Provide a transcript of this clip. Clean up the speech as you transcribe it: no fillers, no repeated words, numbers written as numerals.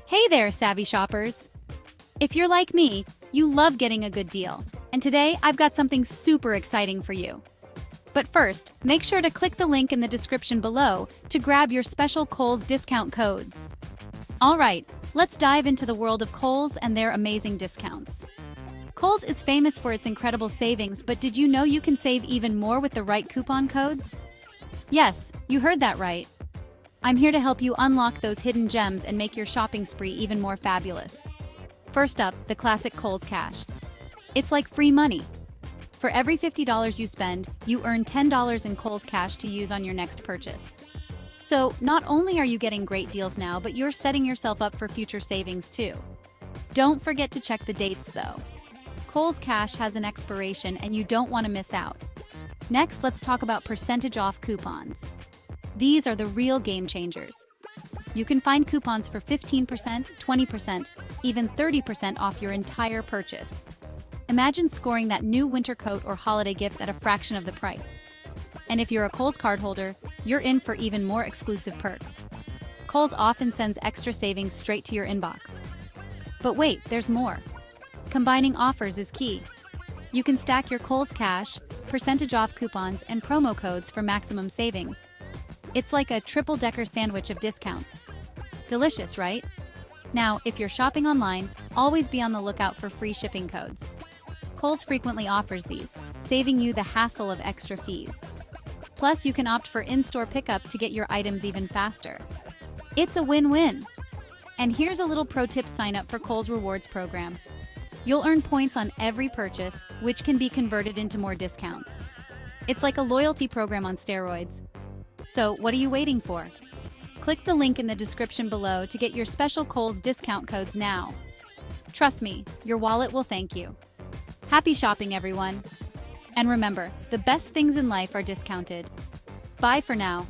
Hey there, savvy shoppers! If you're like me, you love getting a good deal, and today I've got something super exciting for you. But first, make sure to click the link in the description below to grab your special Kohl's discount codes. Alright, let's dive into the world of Kohl's and their amazing discounts. Kohl's is famous for its incredible savings, but did you know you can save even more with the right coupon codes? Yes, you heard that right. I'm here to help you unlock those hidden gems and make your shopping spree even more fabulous. First up, the classic Kohl's Cash. It's like free money. For every $50 you spend, you earn $10 in Kohl's Cash to use on your next purchase. So, not only are you getting great deals now, but you're setting yourself up for future savings too. Don't forget to check the dates though. Kohl's Cash has an expiration and you don't want to miss out. Next, let's talk about percentage off coupons. These are the real game changers. You can find coupons for 15%, 20%, even 30% off your entire purchase. Imagine scoring that new winter coat or holiday gifts at a fraction of the price. And if you're a Kohl's cardholder, you're in for even more exclusive perks. Kohl's often sends extra savings straight to your inbox. But wait, there's more. Combining offers is key. You can stack your Kohl's Cash, percentage off coupons, and promo codes for maximum savings. It's like a triple-decker sandwich of discounts. Delicious, right? Now, if you're shopping online, always be on the lookout for free shipping codes. Kohl's frequently offers these, saving you the hassle of extra fees. Plus, you can opt for in-store pickup to get your items even faster. It's a win-win! And here's a little pro tip: sign up for Kohl's Rewards program. You'll earn points on every purchase, which can be converted into more discounts. It's like a loyalty program on steroids. So, what are you waiting for? Click the link in the description below to get your special Kohl's discount codes now. Trust me, your wallet will thank you. Happy shopping, everyone! And remember, the best things in life are discounted. Bye for now.